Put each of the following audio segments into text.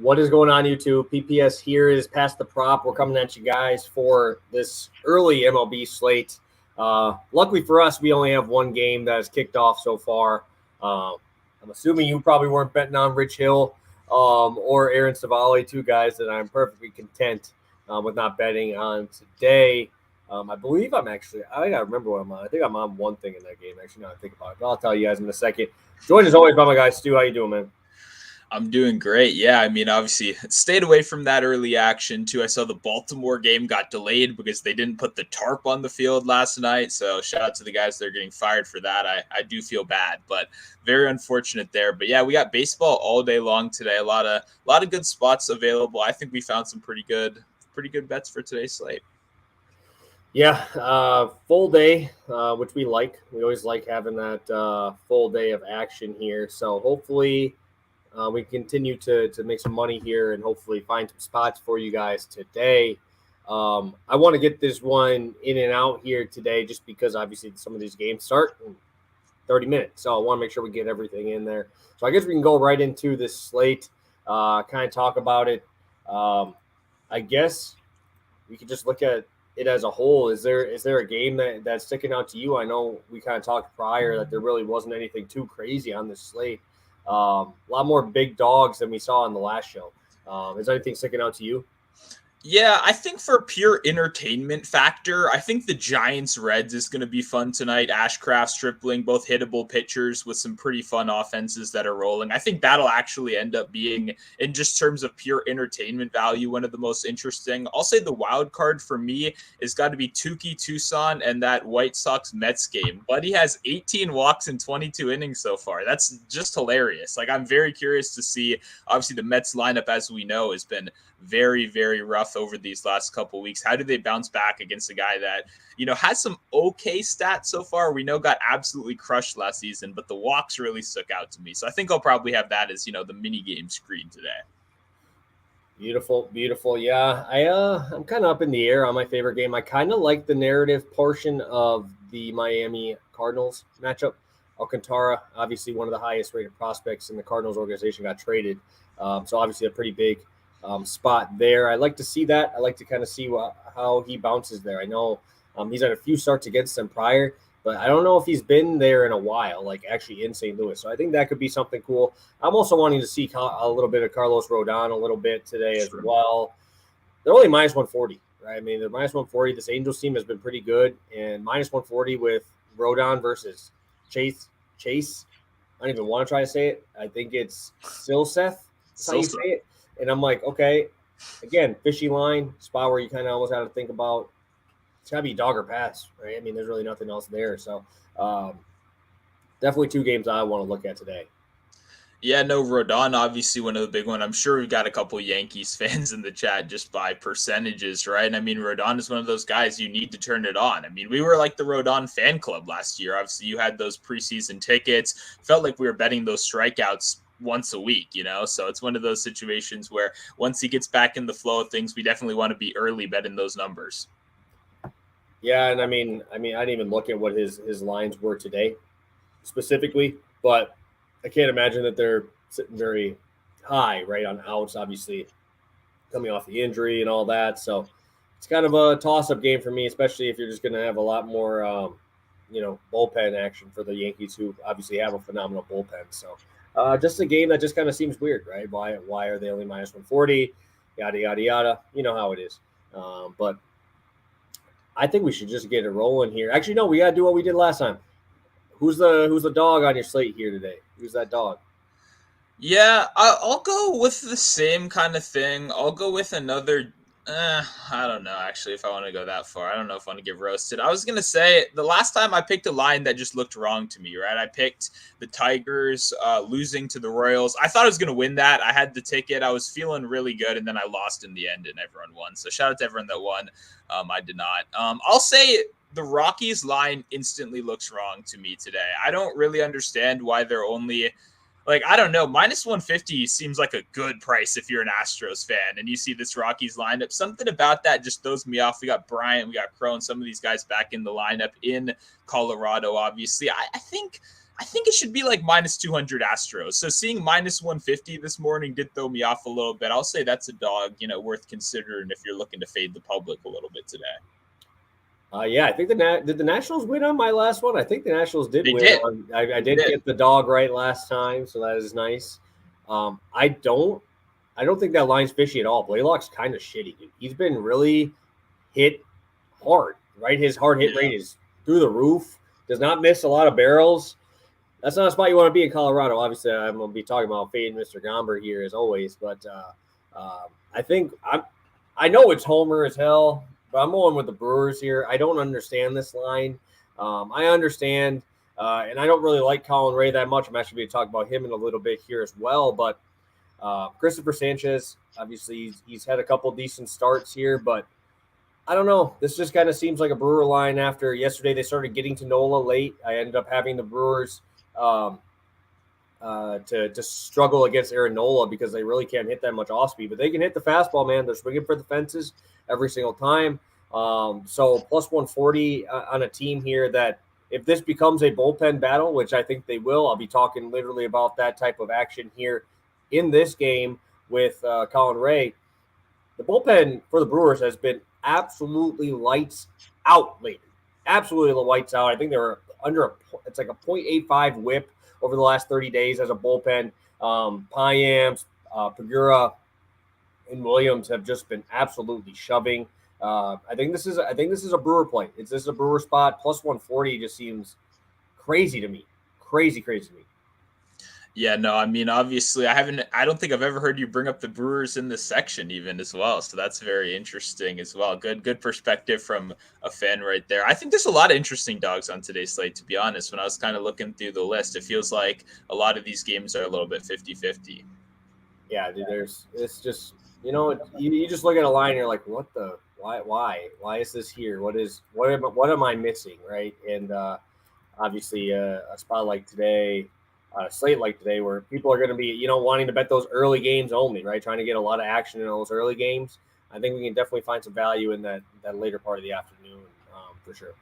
What is going on, YouTube? PPS here is Past the Prop. We're coming at you guys for this early MLB slate. Luckily for us, we only have one game that has kicked off so far. I'm assuming you probably weren't betting on Rich Hill or Aaron Savali, two guys that I'm perfectly content with not betting on today. I believe I gotta remember what I'm on. I think I'm on one thing in that game, actually, now I think about it. But I'll tell you guys in a second. Joined as always by my guy, Stu. How you doing, man? I'm doing great. Yeah, I mean, obviously, stayed away from that early action, too. I saw the Baltimore game got delayed because they didn't put the tarp on the field last night. So shout out to the guys that are getting fired for that. I do feel bad, but very unfortunate there. But yeah, we got baseball all day long today. A lot of good spots available. I think we found some pretty good bets for today's slate. Yeah, full day, which we like. We always like having that full day of action here. So hopefully we continue to make some money here and hopefully find some spots for you guys today. I want to get this one in and out here today just because obviously some of these games start in 30 minutes. So I want to make sure we get everything in there. So I guess we can go right into this slate, kind of talk about it. I guess we could just look at it as a whole. Is there a game that's sticking out to you? I know we kind of talked prior that there really wasn't anything too crazy on this slate. A lot more big dogs than we saw in the last show. Is anything sticking out to you? Yeah, I think for pure entertainment factor, I think the Giants-Reds is going to be fun tonight. Ashcraft, Stripling, both hittable pitchers with some pretty fun offenses that are rolling. I think that'll actually end up being, in just terms of pure entertainment value, one of the most interesting. I'll say the wild card for me has got to be Tukey Tucson and that White Sox-Mets game. Buddy has 18 walks in 22 innings so far. That's just hilarious. Like, I'm very curious to see. Obviously, the Mets lineup, as we know, has been very, very rough over these last couple of weeks. How do they bounce back against a guy that, has some okay stats so far? We know got absolutely crushed last season, but the walks really stuck out to me. So I think I'll probably have that as, the mini game screen today. Beautiful, beautiful. Yeah, I'm kind of up in the air on my favorite game. I kind of like the narrative portion of the Miami Cardinals matchup. Alcantara, obviously one of the highest rated prospects in the Cardinals organization, got traded. So obviously a pretty big spot there. I like to see that. I like to kind of see how he bounces there. I know he's had a few starts against them prior, but I don't know if he's been there in a while, like actually in St. Louis. So I think that could be something cool. I'm also wanting to see a little bit of Carlos Rodon a little bit today as well. They're only minus 140, right? I mean, they're minus 140. This Angels team has been pretty good, and minus 140 with Rodon versus Chase. I don't even want to try to say it. I think it's Silseth. That's how you say it. And I'm like, okay, again, fishy line, spot where you kind of almost have to think about it's got to be dog or pass, right? I mean, there's really nothing else there. So definitely two games I want to look at today. Yeah, no, Rodon, obviously one of the big ones. I'm sure we've got a couple Yankees fans in the chat just by percentages, right? I mean, Rodon is one of those guys you need to turn it on. I mean, we were like the Rodon fan club last year. Obviously, you had those preseason tickets. Felt like we were betting those strikeouts once a week, so it's one of those situations where once he gets back in the flow of things, we definitely want to be early betting those numbers. Yeah, and I mean, I didn't even look at what his lines were today specifically, but I can't imagine that they're sitting very high, right, on outs, obviously coming off the injury and all that. So it's kind of a toss-up game for me, especially if you're just going to have a lot more, bullpen action for the Yankees, who obviously have a phenomenal bullpen. So just a game that just kind of seems weird, right? Why are they only minus 140? Yada, yada, yada. You know how it is. But I think we should just get it rolling here. Actually, no, we got to do what we did last time. Who's the dog on your slate here today? Who's that dog? Yeah, I'll go with the same kind of thing. I'll go with another. I don't know, actually, if I want to go that far. I don't know if I want to get roasted. I was going to say, the last time I picked a line that just looked wrong to me, right? I picked the Tigers losing to the Royals. I thought I was going to win that. I had the ticket. I was feeling really good, and then I lost in the end, and everyone won. So shout out to everyone that won. I did not. I'll say the Rockies line instantly looks wrong to me today. I don't really understand why they're only – I don't know, minus 150 seems like a good price if you're an Astros fan and you see this Rockies lineup. Something about that just throws me off. We got Bryant, we got Crow, and some of these guys back in the lineup in Colorado, obviously. I think I think it should be like minus 200 Astros. So seeing minus 150 this morning did throw me off a little bit. I'll say that's a dog, worth considering if you're looking to fade the public a little bit today. Yeah, I think did the Nationals win on my last one? I think the Nationals did win. Did. I did get the dog right last time, so that is nice. I don't think that line's fishy at all. Blaylock's kind of shitty, dude. He's been really hit hard, right? His hard hit rate is through the roof. Does not miss a lot of barrels. That's not a spot you want to be in Colorado. Obviously, I'm going to be talking about fading Mr. Gomber here as always, but I think I know it's homer as hell, but I'm going with the Brewers here. I don't understand this line. I understand, and I don't really like Colin Ray that much. I'm actually going to talk about him in a little bit here as well, but Christopher Sanchez, obviously, he's had a couple decent starts here, but I don't know. This just kind of seems like a Brewer line after yesterday. They started getting to Nola late. I ended up having the Brewers to struggle against Aaron Nola because they really can't hit that much off speed, but they can hit the fastball, man. They're swinging for the fences every single time. So plus 140 on a team here that if this becomes a bullpen battle, which I think they will, I'll be talking literally about that type of action here in this game with Colin Ray. The bullpen for the Brewers has been absolutely lights out lately. Absolutely lights out. I think they were it's like a 0.85 whip over the last 30 days as a bullpen. Payams, Pagura, and Williams have just been absolutely shoving. I think this is a Brewer play. This is a Brewer spot. Plus 140 just seems crazy to me. Crazy to me. Yeah, no, I mean, obviously, I don't think I've ever heard you bring up the Brewers in this section even as well. So that's very interesting as well. Good perspective from a fan right there. I think there's a lot of interesting dogs on today's slate, to be honest. When I was kind of looking through the list, it feels like a lot of these games are a little bit 50-50. Yeah, dude, it's just, you just look at a line and you're like, why is this here? What am I missing? Right. And obviously a spot like today, a slate like today where people are going to be, wanting to bet those early games only, right? Trying to get a lot of action in those early games. I think we can definitely find some value in that later part of the afternoon for sure.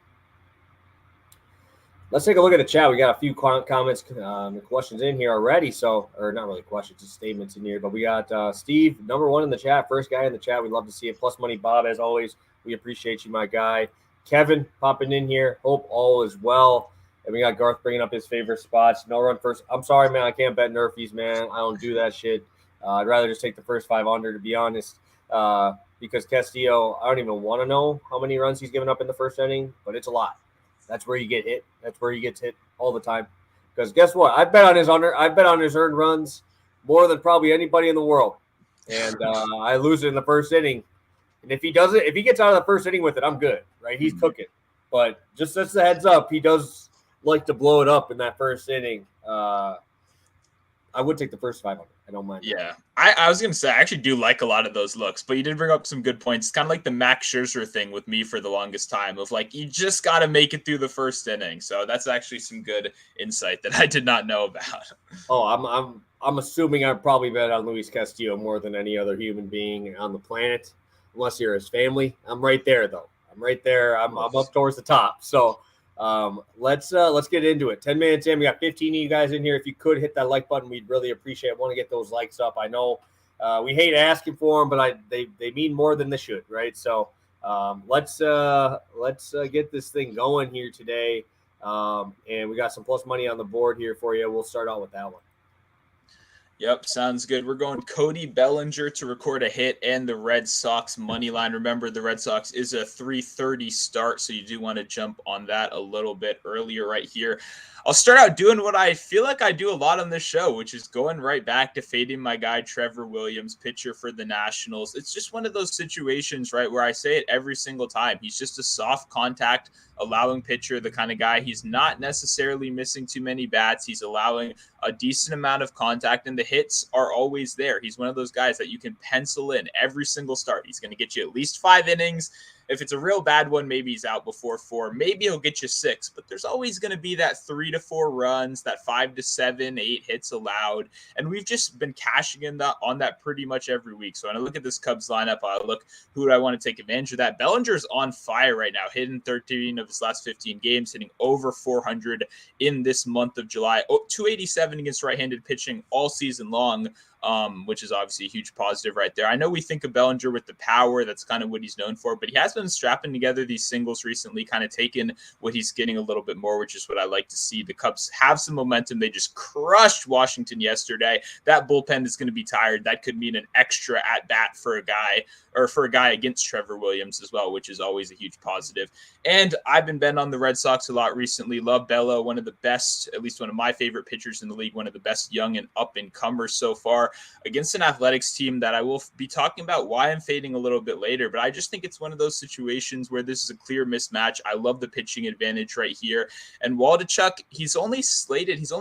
Let's take a look at the chat. We got a few comments and questions in here already. So, or not really questions, just statements in here. But we got Steve, number one in the chat, first guy in the chat. We'd love to see it. Plus Money Bob, as always. We appreciate you, my guy. Kevin popping in here. Hope all is well. And we got Garth bringing up his favorite spots. No run first. I'm sorry, man. I can't bet Nerfies, man. I don't do that shit. I'd rather just take the first 5 under, to be honest. Because Castillo, I don't even want to know how many runs he's given up in the first inning, but it's a lot. That's where you get hit. That's where he gets hit all the time. Because guess what? I bet on his under. I bet on his earned runs more than probably anybody in the world. And I lose it in the first inning. And if he does it, if he gets out of the first inning with it, I'm good, right? He's cooking. But just as a heads up, he does like to blow it up in that first inning. I would take the first 500. I don't mind. Yeah, I was going to say, I actually do like a lot of those looks, but you did bring up some good points. It's kind of like the Max Scherzer thing with me for the longest time of like, you just got to make it through the first inning. So that's actually some good insight that I did not know about. Oh, I'm assuming I'd probably bet on Luis Castillo more than any other human being on the planet, unless you're his family. I'm right there, though. I'm right there. I'm up towards the top. So let's get into it. 10 minutes in, we got 15 of you guys in here. If you could hit that like button, we'd really appreciate it. Want to get those likes up. I know we hate asking for them, but they mean more than they should, right? So let's get this thing going here today. And we got some plus money on the board here for you. We'll start out with that one. Yep, sounds good. We're going Cody Bellinger to record a hit and the Red Sox money line. Remember, the Red Sox is a 3:30 start, so you do want to jump on that a little bit earlier right here. I'll start out doing what I feel like I do a lot on this show, which is going right back to fading my guy Trevor Williams, pitcher for the Nationals. It's just one of those situations, right, where I say it every single time. He's just a soft contact, allowing pitcher, the kind of guy he's not necessarily missing too many bats. He's allowing a decent amount of contact, and the hits are always there. He's one of those guys that you can pencil in every single start. He's going to get you at least 5 innings. If it's a real bad one, maybe he's out before 4. Maybe he'll get you 6, but there's always going to be that 3 to 4 runs, that 5 to 7, 8 hits allowed. And we've just been cashing in on that pretty much every week. So when I look at this Cubs lineup, I look, who do I want to take advantage of that? Bellinger's on fire right now, hitting 13 of his last 15 games, hitting over 400 in this month of July. 287 against right-handed pitching all season long. Which is obviously a huge positive right there. I know we think of Bellinger with the power. That's kind of what he's known for, but he has been strapping together these singles recently, kind of taking what he's getting a little bit more, which is what I like to see. The Cubs have some momentum. They just crushed Washington yesterday. That bullpen is going to be tired. That could mean an extra at bat for a guy against Trevor Williams as well, which is always a huge positive. And I've been betting on the Red Sox a lot recently. Love Bello, one of the best, at least one of my favorite pitchers in the league, one of the best young and up-and-comers so far, against an Athletics team that I will be talking about why I'm fading a little bit later. But I just think it's one of those situations where this is a clear mismatch. I love the pitching advantage right here. And Waldichuk, he's only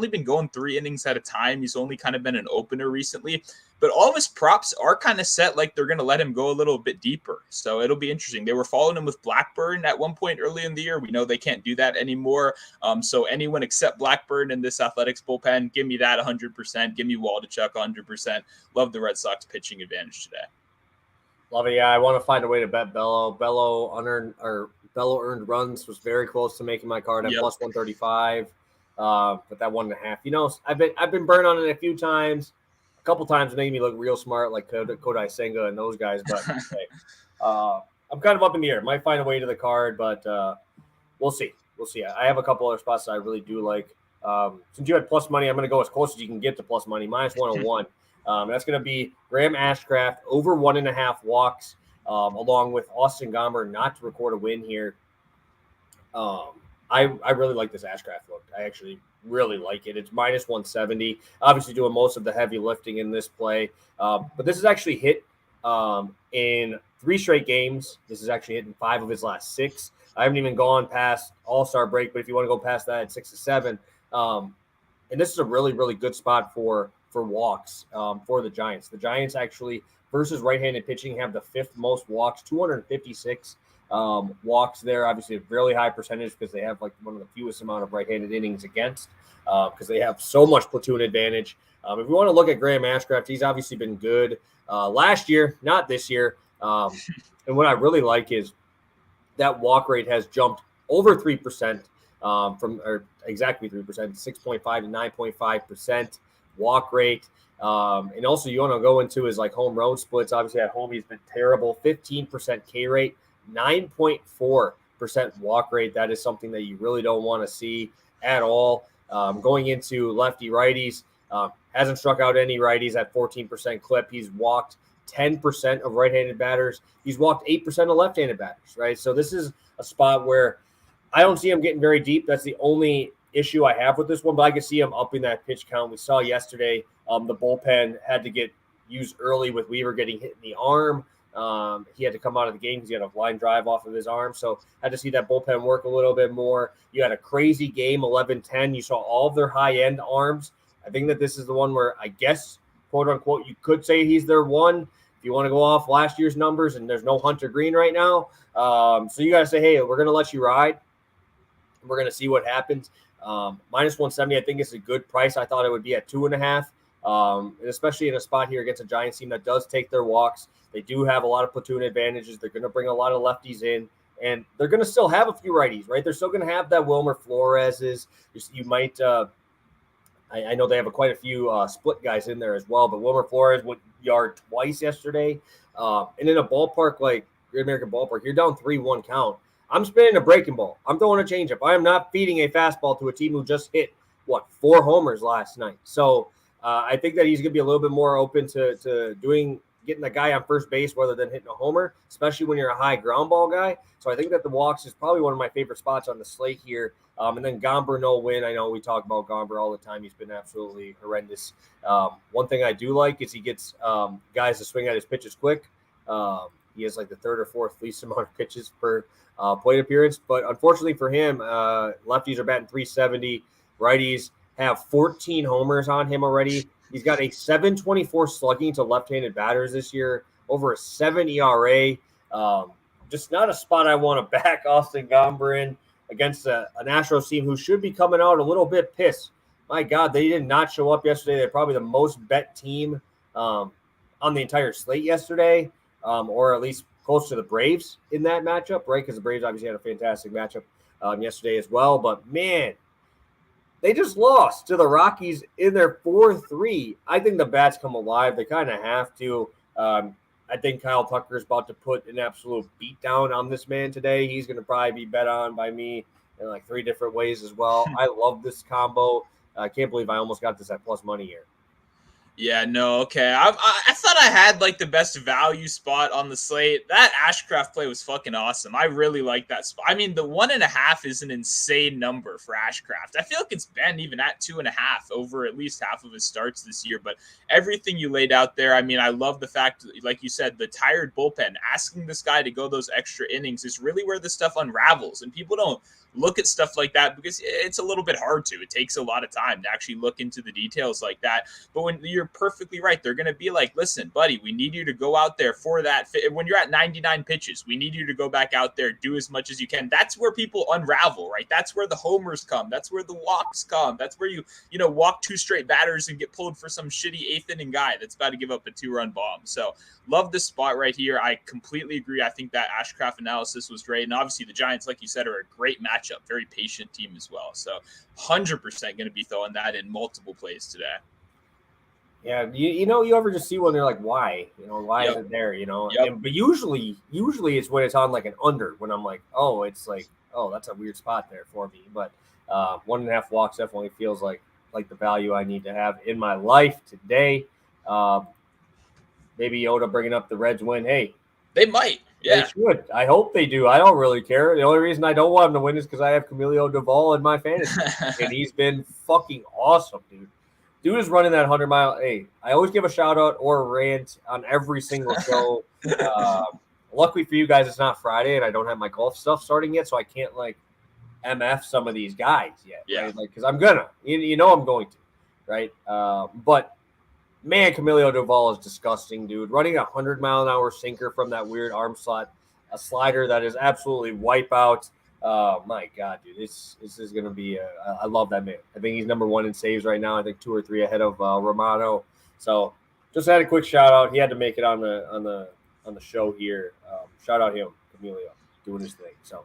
been going 3 innings at a time. He's only kind of been an opener recently. But all of his props are kind of set like they're going to let him go a little bit deeper. So it'll be interesting. They were following him with Blackburn at one point early in the year. We know they can't do that anymore. So anyone except Blackburn in this Athletics bullpen, give me that 100%. Give me Waldichuk 100%. Love the Red Sox pitching advantage today. Love it. Yeah, I want to find a way to bet Bello. Bello earned runs was very close to making my card at plus 135. But that 1.5. I've been burned on it a few times. A couple times made me look real smart, like Kodai Senga and those guys. But hey, I'm kind of up in the air. Might find a way to the card, but we'll see. I have a couple other spots that I really do like. Since you had plus money, I'm going to go as close as you can get to plus money, minus 101. That's going to be Graham Ashcraft over 1.5 walks, along with Austin Gomber not to record a win here. I really like this Ashcraft look. I actually really like it. It's minus 170. Obviously doing most of the heavy lifting in this play. But this is actually hit in 3 straight games. This is actually hit in 5 of his last 6. I haven't even gone past All-Star break, but if you want to go past that, 6 to 7. And this is a really, really good spot for walks for the Giants. The Giants actually, versus right-handed pitching, have the 5th most walks, 256 walks there. Obviously a really high percentage because they have like one of the fewest amount of right-handed innings against because they have so much platoon advantage. If we want to look at Graham Ashcraft, he's obviously been good last year, not this year. And what I really like is that walk rate has jumped over 3% or exactly 3%, 6.5 to 9.5% walk rate. And also you want to go into his like home road splits. Obviously at home he's been terrible. 15% K rate, 9.4% walk rate. That is something that you really don't want to see at all. Going into lefty righties, hasn't struck out any righties at 14% clip. He's walked 10% of right-handed batters. He's walked 8% of left-handed batters, right? So this is a spot where I don't see him getting very deep. That's the only issue I have with this one, but I can see him upping that pitch count. We saw yesterday the bullpen had to get used early with Weaver getting hit in the arm. He had to come out of the game because he had a line drive off of his arm. So had to see that bullpen work a little bit more. You had a crazy game, 11-10. You saw all of their high-end arms. I think that this is the one where I guess, quote unquote, you could say he's their one if you want to go off last year's numbers, and there's no Hunter Green right now. So you got to say, hey, we're going to let you ride. We're going to see what happens. Minus 170, I think is a good price. I thought it would be at 2.5, and especially in a spot here against a Giants team that does take their walks. They do have a lot of platoon advantages. They're going to bring a lot of lefties in, and they're going to still have a few righties, right? They're still going to have that Wilmer Flores's. You might I know they have quite a few split guys in there as well, but Wilmer Flores went yard twice yesterday. And in a ballpark like Great American Ballpark, you're down 3-1 count. I'm spinning a breaking ball. I'm throwing a changeup. I am not feeding a fastball to a team who just hit, 4 homers last night. So I think that he's going to be a little bit more open to getting the guy on first base rather than hitting a homer, especially when you're a high ground ball guy. So I think that the walks is probably one of my favorite spots on the slate here. And then Gomber, no win. I know we talk about Gomber all the time. He's been absolutely horrendous. One thing I do like is he gets guys to swing at his pitches quick. He has like the 3rd or 4th least amount of pitches per plate appearance. But unfortunately for him, lefties are batting 370. Righties have 14 homers on him already. He's got a 7.24 slugging to left-handed batters this year, over a 7 ERA. Just not a spot I want to back Austin Gomber in against an Astros team who should be coming out a little bit pissed. My God, they did not show up yesterday. They're probably the most bet team on the entire slate yesterday, or at least close to the Braves in that matchup, right? Because the Braves obviously had a fantastic matchup yesterday as well. But, man, they just lost to the Rockies in their 4-3. I think the bats come alive. They kind of have to. I think Kyle Tucker is about to put an absolute beat down on this man today. He's going to probably be bet on by me in like 3 different ways as well. I love this combo. I can't believe I almost got this at plus money here. Yeah, no, okay. I thought I had like the best value spot on the slate. That Ashcraft play was fucking awesome. I really like that spot. I mean, the 1.5 is an insane number for Ashcraft. I feel like it's been even at 2.5 over at least half of his starts this year. But everything you laid out there, I mean, I love the fact, like you said, the tired bullpen, asking this guy to go those extra innings is really where this stuff unravels. And people don't look at stuff like that because it's a little bit hard to. It takes a lot of time to actually look into the details like that. But when you're perfectly right, they're going to be like, listen, buddy, we need you to go out there for that. When you're at 99 pitches, we need you to go back out there, do as much as you can. That's where people unravel, right? That's where the homers come. That's where the walks come. That's where you walk 2 straight batters and get pulled for some shitty 8th inning guy that's about to give up a 2-run bomb. So love this spot right here. I completely agree. I think that Ashcraft analysis was great. And obviously the Giants, like you said, are a great matchup. Very patient team as well. So 100% going to be throwing that in multiple plays today. Yeah, you ever just see one, they're like, why? Why is it there? But usually it's when it's on like an under, when I'm like, oh, it's like, oh, that's a weird spot there for me. But 1.5 walks definitely feels like the value I need to have in my life today. Maybe Yoda bringing up the Reds win. Hey, they might. Yeah, they should. I hope they do. I don't really care. The only reason I don't want them to win is because I have Camilo Duvall in my fantasy, and he's been fucking awesome, dude. Dude is running that 100-mile. Hey, I always give a shout out or a rant on every single show. Luckily for you guys, it's not Friday, and I don't have my golf stuff starting yet, so I can't like MF some of these guys yet. Yeah, right? Like because I'm gonna, I'm going to, right? But man, Camilo Duvall is disgusting, dude. Running a 100-mile-an-hour sinker from that weird arm slot, a slider that is absolutely wipeout. My God, dude, this is going to be I love that man. I think he's number 1 in saves right now. I think 2 or 3 ahead of Romano. So just had a quick shout out. He had to make it on the show here. Shout out him, Camilo, doing his thing. So.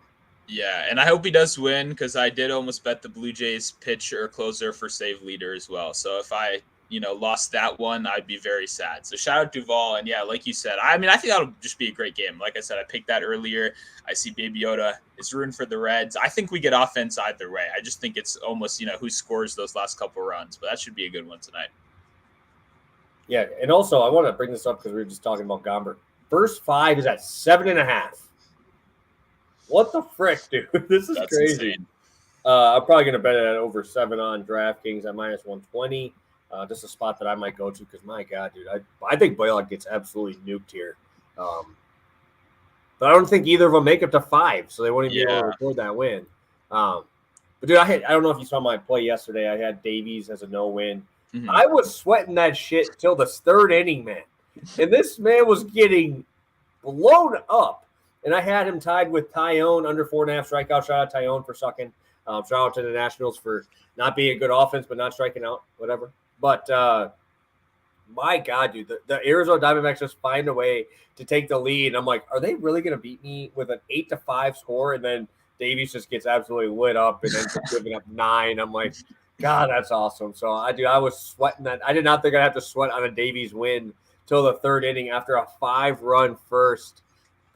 Yeah, and I hope he does win because I did almost bet the Blue Jays pitcher or closer for save leader as well. So if I lost that one, I'd be very sad. So shout out Duvall. And yeah, like you said, I mean, I think that'll just be a great game. Like I said, I picked that earlier. I see Baby Yoda is rooting for the Reds. I think we get offense either way. I just think it's almost, who scores those last couple runs, but that should be a good one tonight. Yeah. And also I want to bring this up because we were just talking about Gomber. First 5 is at 7.5. What the frick, dude? This is That's crazy. Insane. I'm probably going to bet it at over 7 on DraftKings at minus 120. Just a spot that I might go to because, my God, dude, I think Boylock gets absolutely nuked here. But I don't think either of them make it to 5, so they won't even be able to record that win. But, dude, I don't know if you saw my play yesterday. I had Davies as a no-win. Mm-hmm. I was sweating that shit till the 3rd inning, man. And this man was getting blown up. And I had him tied with Tyone under 4.5 strikeouts. Shout out Tyone for sucking. Shout out to the Nationals for not being a good offense but not striking out, whatever. But, my God, dude, the Arizona Diamondbacks just find a way to take the lead. And I'm like, are they really going to beat me with an 8-5 score? And then Davies just gets absolutely lit up and ends up giving up 9. I'm like, God, that's awesome. So, I was sweating that. I did not think I'd have to sweat on a Davies win till the 3rd inning after a 5-run first.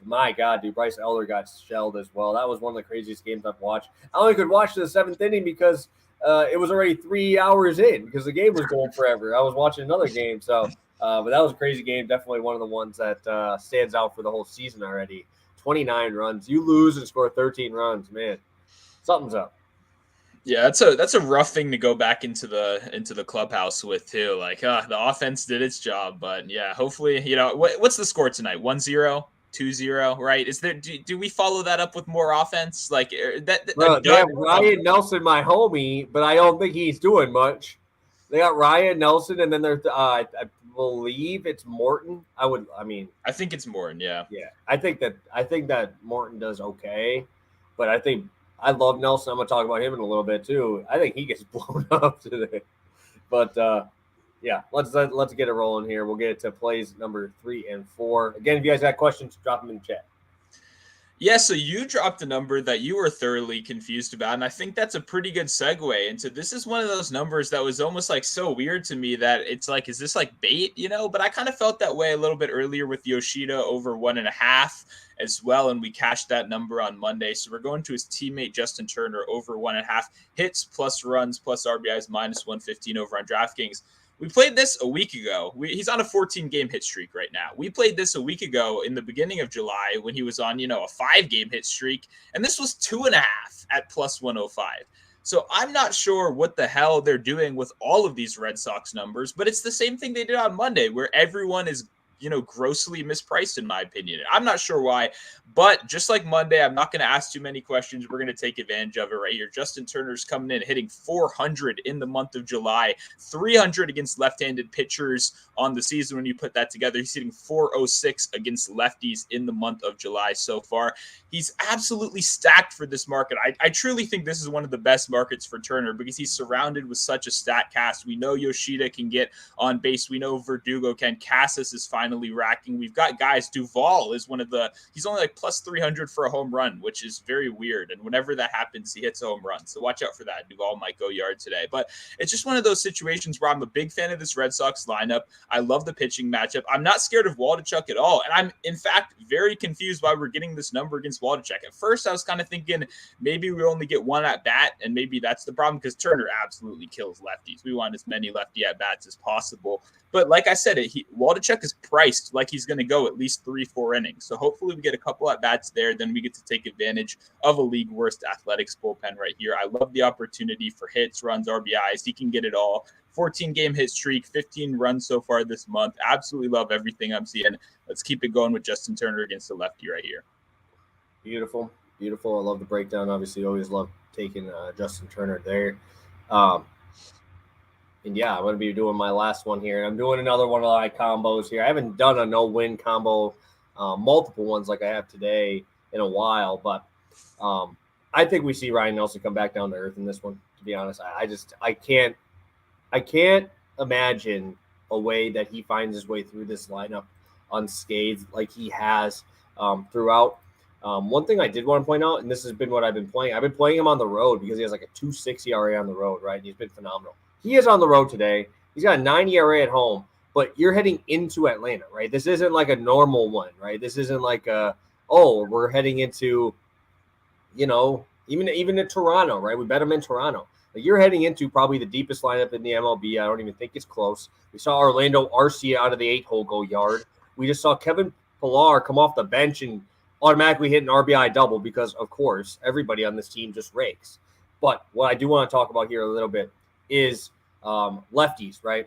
My God, dude, Bryce Elder got shelled as well. That was one of the craziest games I've watched. I only could watch the 7th inning because it was already 3 hours in because the game was going forever. I was watching another game. So, but that was a crazy game. Definitely one of the ones that stands out for the whole season already. 29 runs. You lose and score 13 runs, man. Something's up. Yeah, that's a rough thing to go back into the clubhouse with too. Like, the offense did its job, but yeah, hopefully, what's the score tonight? 1-0? 2-0, right? Is there? Do we follow that up with more offense? Like Bro, they have Ryan Nelson, my homie, but I don't think he's doing much. They got Ryan Nelson, and then there's I believe it's Morton. I think it's Morton. Yeah. I think that Morton does okay, but I love Nelson. I'm gonna talk about him in a little bit too. I think he gets blown up today, but yeah, let's get it rolling here. We'll get it to plays number 3 and 4. Again, if you guys got questions, drop them in the chat. Yeah, so you dropped a number that you were thoroughly confused about, and I think that's a pretty good segue into this. Is one of those numbers that was almost like so weird to me that it's like, is this like bait, But I kind of felt that way a little bit earlier with Yoshida over 1.5 as well, and we cashed that number on Monday. So we're going to his teammate Justin Turner over 1.5 hits plus runs plus RBIs minus 115 over on DraftKings. We played this a week ago. He's on a 14-game hit streak right now. We played this a week ago in the beginning of July when he was on, a 5-game hit streak. And this was 2.5 at plus 105. So I'm not sure what the hell they're doing with all of these Red Sox numbers, but it's the same thing they did on Monday where everyone is grossly mispriced, in my opinion. I'm not sure why, but just like Monday, I'm not going to ask too many questions. We're going to take advantage of it right here. Justin Turner's coming in, hitting 400 in the month of July, 300 against left-handed pitchers on the season. When you put that together, he's hitting 406 against lefties in the month of July so far. He's absolutely stacked for this market. I truly think this is one of the best markets for Turner because he's surrounded with such a stat cast. We know Yoshida can get on base. We know Verdugo can. Casas is finally racking. We've got guys. Duvall is he's only like plus 300 for a home run, which is very weird. And whenever that happens, he hits a home run. So watch out for that. Duvall might go yard today. But it's just one of those situations where I'm a big fan of this Red Sox lineup. I love the pitching matchup. I'm not scared of Waldichuk at all. And I'm, in fact, very confused why we're getting this number against Waldichuk. At first, I was kind of thinking maybe we only get one at bat, and maybe that's the problem because Turner absolutely kills lefties. We want as many lefty at bats as possible. But like I said, Waldichuk is priced like he's going to go at least 3-4 innings. So hopefully we get a couple at bats there. Then we get to take advantage of a league worst athletics bullpen right here. I love the opportunity for hits, runs, RBIs. He can get it all. 14-game hit streak, 15 runs so far this month. Absolutely love everything I'm seeing. Let's keep it going with Justin Turner against the lefty right here. Beautiful. I love the breakdown. Obviously, always love taking Justin Turner there. And yeah, I'm going to be doing my last one here. I'm doing another one of my combos here. I haven't done a no-win combo, multiple ones like I have today in a while, but I think we see Ryan Nelson come back down to earth in this one, to be honest. I can't imagine a way that he finds his way through this lineup unscathed like he has throughout. One thing I did want to point out, and this has been what I've been playing him on the road because he has like a 2.6 ERA on the road, right? And he's been phenomenal. He is on the road today. He's got a 9 ERA at home, but you're heading into Atlanta, right? This isn't like a normal one, right? This isn't like we're heading into, even in Toronto, right? We bet him in Toronto. Like you're heading into probably the deepest lineup in the MLB. I don't even think it's close. We saw Orlando Arcia out of the 8-hole go yard. We just saw Kevin Pillar come off the bench and automatically hit an RBI double because, of course, everybody on this team just rakes. But what I do want to talk about here a little bit is lefties, right?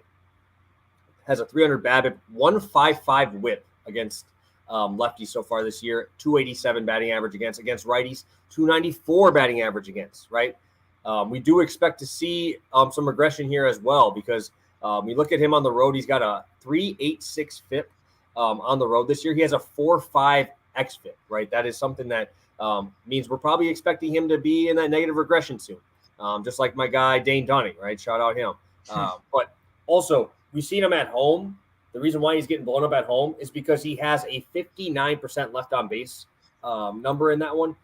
Has a 300 BABIP, 155 whip against lefties so far this year, 287 batting average against righties, 294 batting average against, right? We do expect to see some regression here as well because we look at him on the road. He's got a 3.86 FIP on the road this year. He has a 4.5 xFIP, right? That is something that means we're probably expecting him to be in that negative regression soon. Just like my guy, Dane Dunning, right? Shout out him. But also, we've seen him at home. The reason why he's getting blown up at home is because he has a 59% left on base number in that one.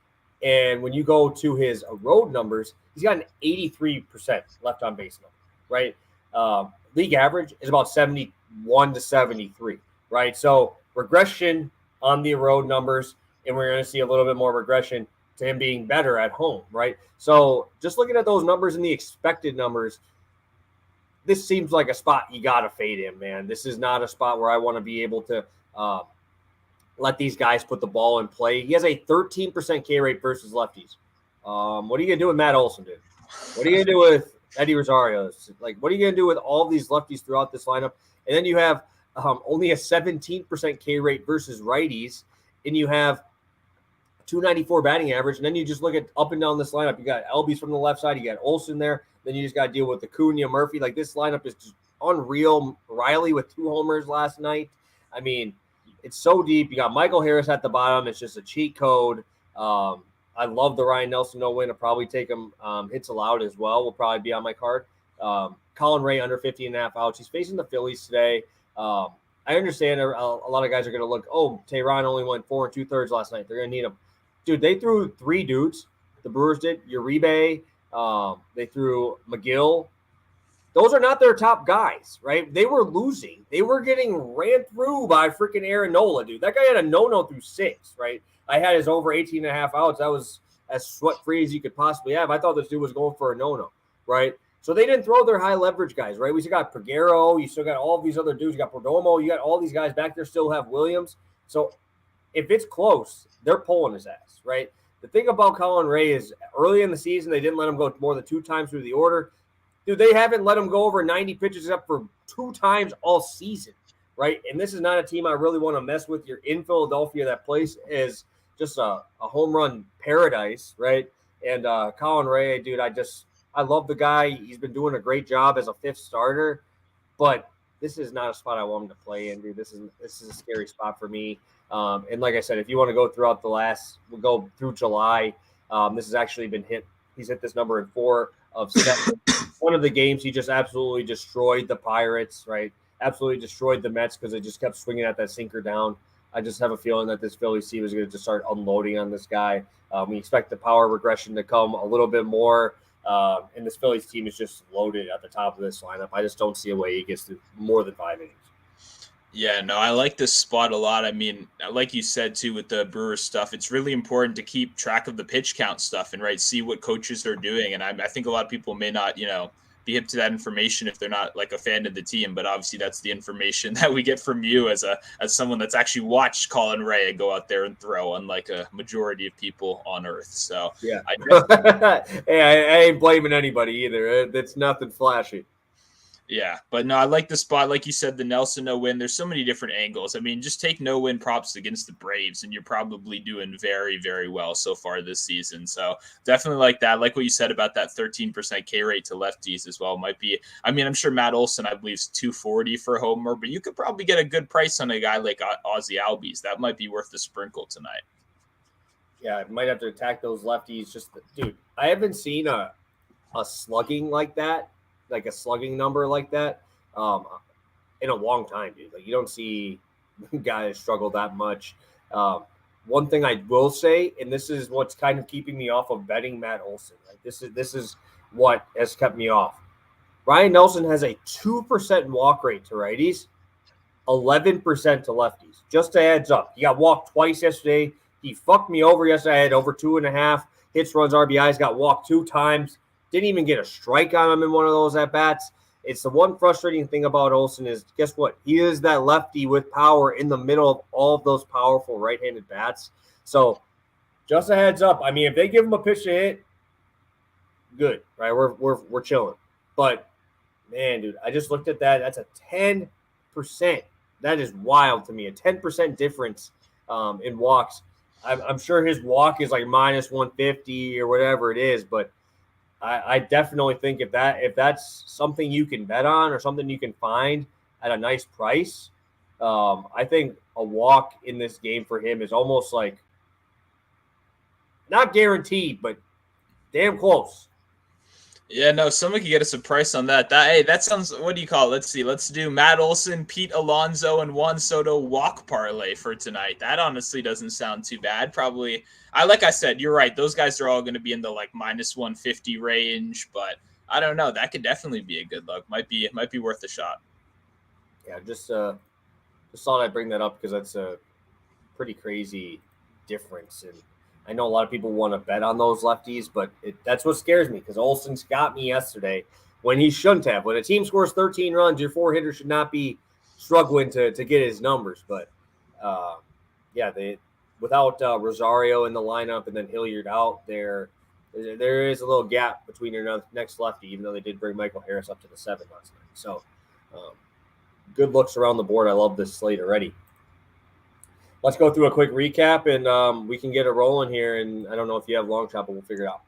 And when you go to his road numbers, he's got an 83% left on base number, right? League average is about 71 to 73, right? So regression on the road numbers, and we're going to see a little bit more regression to him being better at home, right? So just looking at those numbers and the expected numbers, this seems like a spot you got to fade him, man. This is not a spot where I want to be able to let these guys put the ball in play. He has a 13% K rate versus lefties. What are you going to do with Matt Olson, dude? What are you going to do with Eddie Rosario? Like, what are you going to do with all these lefties throughout this lineup? And then you have only a 17% K rate versus righties and you have 294 batting average, and then you just look at up and down this lineup. You got Albies from the left side, you got Olsen there, then you just got to deal with Acuna, Murphy. Like, this lineup is just unreal. Riley with 2 homers last night. I mean, it's so deep. You got Michael Harris at the bottom. It's just a cheat code. I love the Ryan Nelson no-win. I'll probably take him. Hits allowed as well will probably be on my card. Colin Ray under 50.5 outs. He's facing the Phillies today. I understand a lot of guys are going to look, Tehran only went 4 2/3 last night. They're going to need him. Dude, they threw 3 dudes. The Brewers did. Uribe. They threw McGill. Those are not their top guys, right? They were losing. They were getting ran through by freaking Aaron Nola, dude. That guy had a no-no through 6, right? I had his over 18.5 outs. That was as sweat-free as you could possibly have. I thought this dude was going for a no-no, right? So they didn't throw their high leverage guys, right? We still got Peguero. You still got all these other dudes. You got Perdomo. You got all these guys back there. Still have Williams. So if it's close, they're pulling his ass, right? The thing about Colin Ray is early in the season, they didn't let him go more than 2 times through the order. Dude, they haven't let him go over 90 pitches except for 2 times all season, right? And this is not a team I really want to mess with. You're in Philadelphia. That place is just a home run paradise, right? And Colin Ray, dude, I love the guy. He's been doing a great job as a 5th starter, but this is not a spot I want him to play in, dude. This is a scary spot for me. And like I said, if you want to go throughout we'll go through July. This has actually been hit. He's hit this number in 4 of 7. One of the games, he just absolutely destroyed the Pirates, right? Absolutely destroyed the Mets because they just kept swinging at that sinker down. I just have a feeling that this Phillies team is going to just start unloading on this guy. We expect the power regression to come a little bit more. And this Phillies team is just loaded at the top of this lineup. I just don't see a way he gets to more than 5 innings. Yeah, no, I like this spot a lot. I mean, like you said, too, with the Brewers stuff, it's really important to keep track of the pitch count stuff and, right, see what coaches are doing. And I think a lot of people may not, be hip to that information if they're not, like, a fan of the team. But obviously that's the information that we get from you as someone that's actually watched Colin Ray go out there and throw, unlike a majority of people on Earth. So, yeah. Hey, I ain't blaming anybody either. It's nothing flashy. Yeah, but no, I like the spot. Like you said, the Nelson no-win. There's so many different angles. I mean, just take no-win props against the Braves, and you're probably doing very, very well so far this season. So definitely like that. Like what you said about that 13% K rate to lefties as well. Might be, I mean, I'm sure Matt Olson, I believe, is 240 for a homer, but you could probably get a good price on a guy like Ozzy Albies. That might be worth the sprinkle tonight. Yeah, I might have to attack those lefties. Dude, I haven't seen a slugging like that. Like a slugging number like that in a long time, dude. Like, you don't see guys struggle that much. One thing I will say, and this is what's kind of keeping me off of betting Matt Olson. Like, this is what has kept me off. Ryan Nelson has a 2% walk rate to righties, 11% to lefties. Just a heads up. He got walked twice yesterday. He fucked me over yesterday. I had over 2.5 hits, runs, RBIs. Got walked 2 times. Didn't even get a strike on him in one of those at-bats. It's the one frustrating thing about Olsen is, guess what? He is that lefty with power in the middle of all of those powerful right-handed bats. So just a heads up. I mean, if they give him a pitch to hit, good, right? We're chilling. But, man, dude, I just looked at that. That's a 10%. That is wild to me. A 10% difference in walks. I'm sure his walk is like minus 150 or whatever it is, but I definitely think if that's something you can bet on or something you can find at a nice price, I think a walk in this game for him is almost like not guaranteed, but damn close. Yeah, no, someone could get us a price on that. That sounds, what do you call it? Let's see. Let's do Matt Olson, Pete Alonso, and Juan Soto walk parlay for tonight. That honestly doesn't sound too bad. Probably, like I said, you're right. Those guys are all going to be in the like minus 150 range, but I don't know. That could definitely be a good look. Might be worth a shot. Yeah, just thought I'd bring that up because that's a pretty crazy difference. And I know a lot of people want to bet on those lefties, but that's what scares me because Olsen's got me yesterday when he shouldn't have. When a team scores 13 runs, your 4-hitter should not be struggling to get his numbers. But, without Rosario in the lineup and then Hilliard out there is a little gap between your next lefty, even though they did bring Michael Harris up to the 7 last night. So good looks around the board. I love this slate already. let's go through a quick recap, and we can get it rolling here. And I don't know if you have long shot, but we'll figure it out.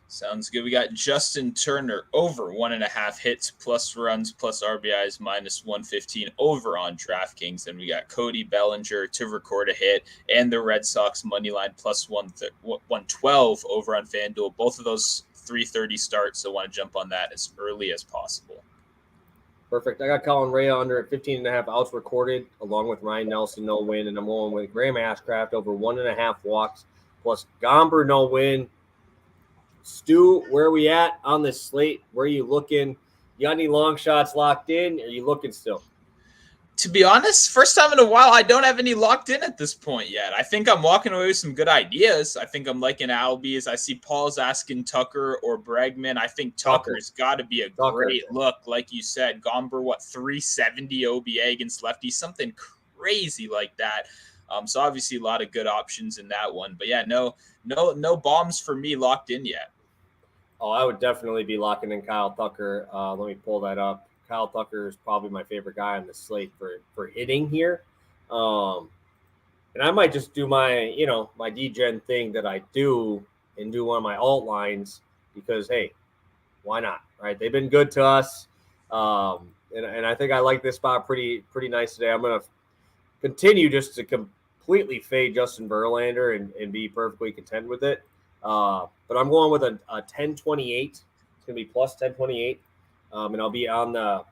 Sounds good. We got Justin Turner over 1.5 hits plus runs plus RBIs minus 115 over on DraftKings. And we got Cody Bellinger to record a hit and the Red Sox money line plus 112 over on FanDuel. Both of those 3:30 starts, so want to jump on that as early as possible. Perfect. I got Colin Rea under at 15.5 outs recorded, along with Ryan Nelson, no win. And I'm going with Graham Ashcraft over 1.5 walks plus Gomber, no win. Stu, where are we at on this slate? Where are you looking? You got any long shots locked in? Are you looking still? To be honest, first time in a while, I don't have any locked in at this point yet. I think I'm walking away with some good ideas. I think I'm liking Albies. I see Paul's asking Tucker or Bregman. I think Tucker's got to be a great look. Like you said, Gomber, 370 OBA against lefties, something crazy like that. So obviously a lot of good options in that one. But yeah, no bombs for me locked in yet. Oh, I would definitely be locking in Kyle Tucker. Let me pull that up. Kyle Tucker is probably my favorite guy on the slate for hitting here. And I might just do my DGen thing that I do and do one of my alt lines because, hey, why not, right? They've been good to us. And I think I like this spot pretty nice today. I'm going to continue just to completely fade Justin Verlander and be perfectly content with it. But I'm going with a 1028. It's going to be plus 1028. And I'll be on the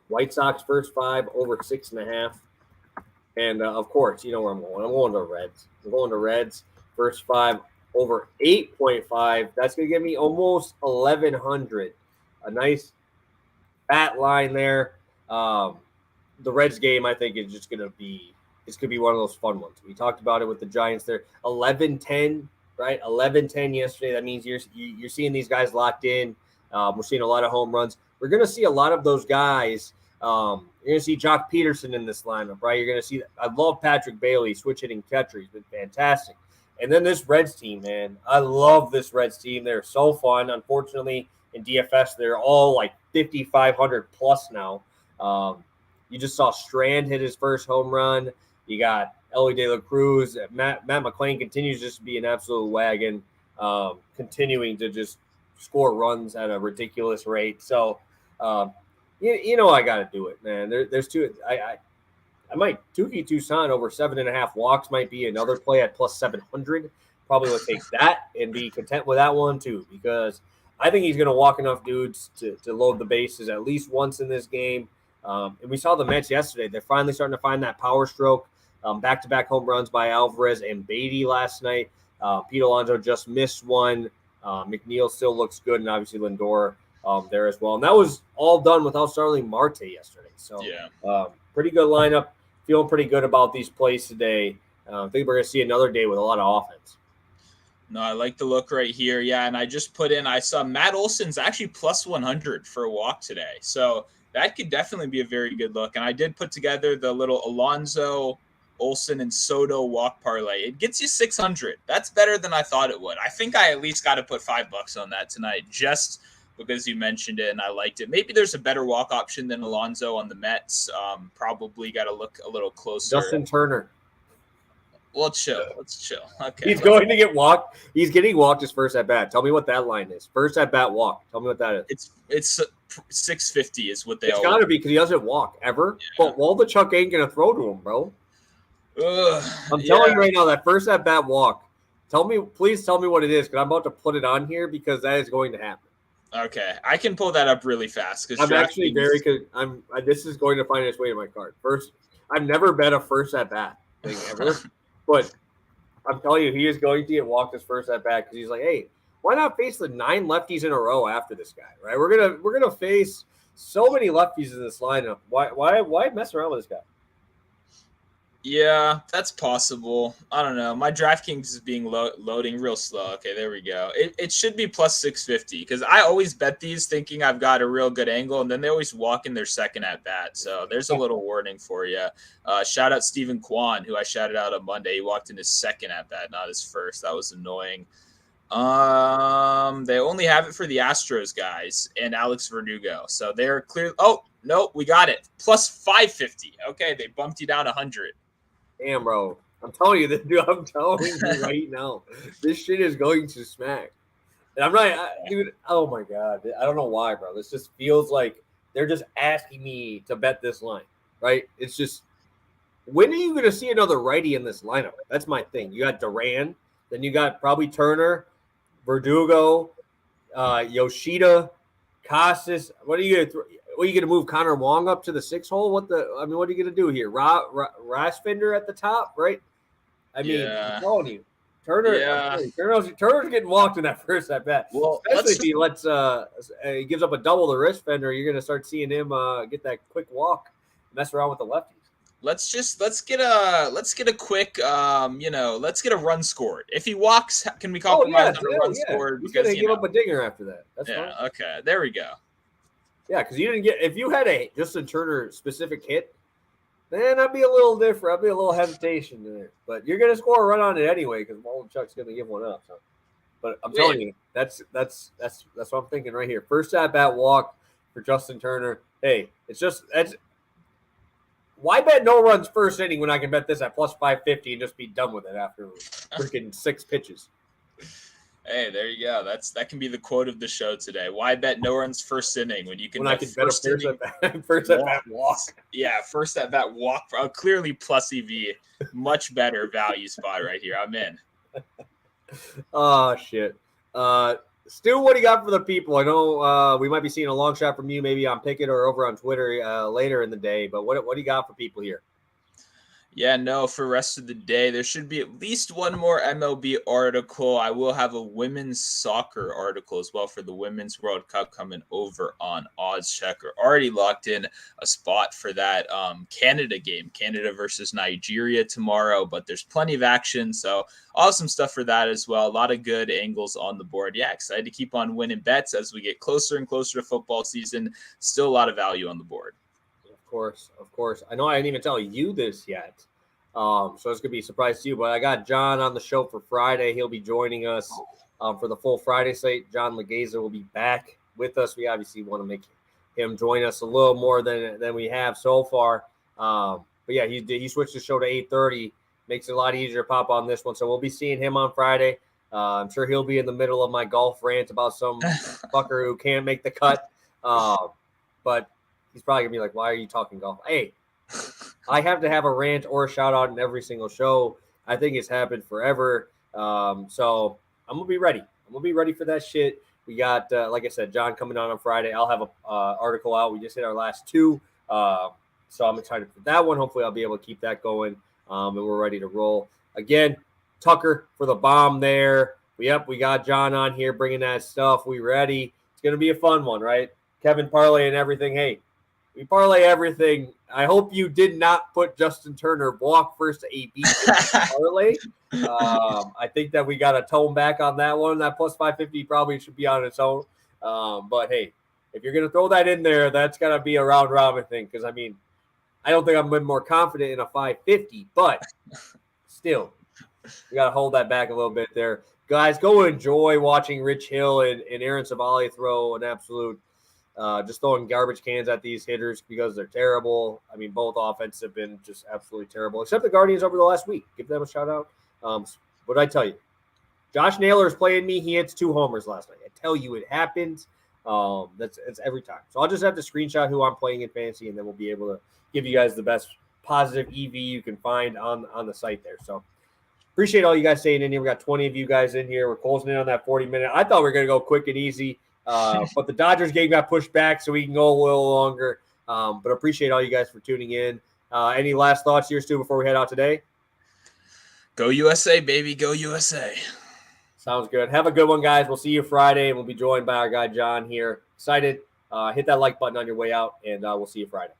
White Sox first 5 over 6.5. And, of course, you know where I'm going. I'm going to Reds. I'm going to Reds first 5 over 8.5. That's going to give me almost 1,100. A nice bat line there. The Reds game, I think, is just going to be – it's going to be one of those fun ones. We talked about it with the Giants there. 11-10, right? 11-10 yesterday. That means you're seeing these guys locked in. We're seeing a lot of home runs. We're going to see a lot of those guys. You're going to see Jock Peterson in this lineup, right? You're going to see – I love Patrick Bailey, switch hitting catcher. He's been fantastic. And then this Reds team, man. I love this Reds team. They're so fun. Unfortunately, in DFS, they're all like 5,500 plus now. You just saw Strand hit his first home run. You got Ellie De La Cruz. Matt McClain continues just to be an absolute wagon, continuing to just score runs at a ridiculous rate. So, you know I got to do it, man. There's two. I might Tuki Tucson over 7.5 walks might be another play at plus 700. Probably would take that and be content with that one too, because I think he's going to walk enough dudes to load the bases at least once in this game. And we saw the Mets yesterday. They're finally starting to find that power stroke. Back-to-back home runs by Alvarez and Beatty last night. Pete Alonso just missed one. McNeil still looks good, and obviously Lindor there as well. And that was all done without Starling Marte yesterday. So, pretty good lineup. Feeling pretty good about these plays today. I think we're going to see another day with a lot of offense. No, I like the look right here. Yeah, and I just put in – I saw Matt Olson's actually plus 100 for a walk today. So that could definitely be a very good look. And I did put together the little Alonso, Olson, and Soto walk parlay. It gets you 600. That's better than I thought it would. I think I at least got to put $5 on that tonight just because you mentioned it and I liked it. Maybe there's a better walk option than Alonso on the Mets. Probably got to look a little closer. Justin Turner. Let's chill. Okay. He's going to get walked. He's getting walked his first at bat. Tell me what that line is. First at bat walk. Tell me what that is. It's 650 is what they. It's got to be because he doesn't walk ever. Yeah. But Waldichuk ain't gonna throw to him, bro. I'm telling you right now that first at bat walk. Please tell me what it is because I'm about to put it on here because that is going to happen. Okay, I can pull that up really fast because I'm actually very good. This is going to find its way to my card. First, I've never bet a first at bat thing ever, but I'm telling you, he is going to get walked his first at bat because he's like, hey, why not face the 9 lefties in a row after this guy? Right? We're gonna face so many lefties in this lineup. Why mess around with this guy? Yeah, that's possible. I don't know. My DraftKings is being loading real slow. Okay, there we go. It should be plus 650 because I always bet these thinking I've got a real good angle, and then they always walk in their second at bat. So there's a little warning for you. Shout out Stephen Kwan, who I shouted out on Monday. He walked in his second at bat, not his first. That was annoying. They only have it for the Astros guys and Alex Verdugo. So they're clear. Oh, no, we got it. Plus 550. Okay, they bumped you down 100. Damn, bro. I'm telling you this, dude. I'm telling you right now. This shit is going to smack. And I'm not, dude. Oh my god. I don't know why, bro. This just feels like they're just asking me to bet this line, right? It's just, when are you going to see another righty in this lineup? That's my thing. You got Duran, then you got probably Turner, Verdugo, Yoshida, Casas. What are you going to? What are you going to move Connor Wong up to the 6 hole? What are you going to do here? Rasfender at the top, right? I mean, I'm telling you, Turner's getting walked in that first at bat. Well, especially if he gives up a double the wrist fender, you're going to start seeing him get that quick walk, mess around with the lefties. Let's get a quick let's get a run scored. If he walks, can we compromise on a run scored? He's going to give up a dinger after that. That's fine. Okay, there we go. Yeah, because you didn't get, if you had a Justin Turner specific hit, then I'd be a little different. I'd be a little hesitation there. But you're going to score a run on it anyway because Chuck's going to give one up. So. But I'm telling you, that's what I'm thinking right here. First at bat walk for Justin Turner. Hey, why bet no runs first inning when I can bet this at plus 550 and just be done with it after freaking 6 pitches? Hey, there you go. That can be the quote of the show today. Why bet no runs first inning when you can bet first at bat walk? Yeah, first at bat walk. Clearly plus EV, much better value spot right here. I'm in. Oh shit. Stu, what do you got for the people? I know we might be seeing a long shot from you, maybe on Pickett or over on Twitter later in the day. But what do you got for people here? Yeah, no, for rest of the day, there should be at least one more MLB article. I will have a women's soccer article as well for the Women's World Cup coming over on Odds Checker. Already locked in a spot for that Canada game, Canada versus Nigeria tomorrow, but there's plenty of action, so awesome stuff for that as well. A lot of good angles on the board. Yeah, excited to keep on winning bets as we get closer and closer to football season. Still a lot of value on the board. Of course. I know I didn't even tell you this yet. So it's going to be a surprise to you. But I got John on the show for Friday. He'll be joining us for the full Friday slate. John Legeza will be back with us. We obviously want to make him join us a little more than we have so far. But yeah, he switched the show to 8:30. Makes it a lot easier to pop on this one. So we'll be seeing him on Friday. I'm sure he'll be in the middle of my golf rant about some fucker who can't make the cut. But he's probably going to be like, why are you talking golf? Hey, I have to have a rant or a shout out in every single show. I think it's happened forever. So I'm going to be ready. I'm going to be ready for that shit. We got, like I said, John coming on Friday. I'll have an article out. We just hit our last 2. So I'm excited for that one. Hopefully I'll be able to keep that going. And we're ready to roll. Again, Tucker for the bomb there. We got John on here bringing that stuff. We ready. It's going to be a fun one, right? Kevin Parlay and everything. Hey, we parlay everything. I hope you did not put Justin Turner walk first to AB parlay. I think that we got to tone back on that one. That plus 550 probably should be on its own. But hey, if you're going to throw that in there, that's got to be a round robin thing. Because I mean, I don't think I'm more confident in a 550, but still, we got to hold that back a little bit there. Guys, go enjoy watching Rich Hill and Aaron Savali throw an absolute just throwing garbage cans at these hitters because they're terrible. I mean, both offenses have been just absolutely terrible, except the Guardians over the last week. Give them a shout out. What did I tell you? Josh Naylor is playing me. He hits 2 homers last night. I tell you, it happens. It's every time. So I'll just have to screenshot who I'm playing in fantasy, and then we'll be able to give you guys the best positive EV you can find on the site there. So appreciate all you guys staying in here. We got 20 of you guys in here. We're closing in on that 40-minute. I thought we were going to go quick and easy. But the Dodgers game got pushed back, so we can go a little longer. But appreciate all you guys for tuning in. Any last thoughts here, Stu, before we head out today? Go USA, baby. Go USA. Sounds good. Have a good one, guys. We'll see you Friday. We'll be joined by our guy, John, here. Excited. Hit that like button on your way out, and we'll see you Friday.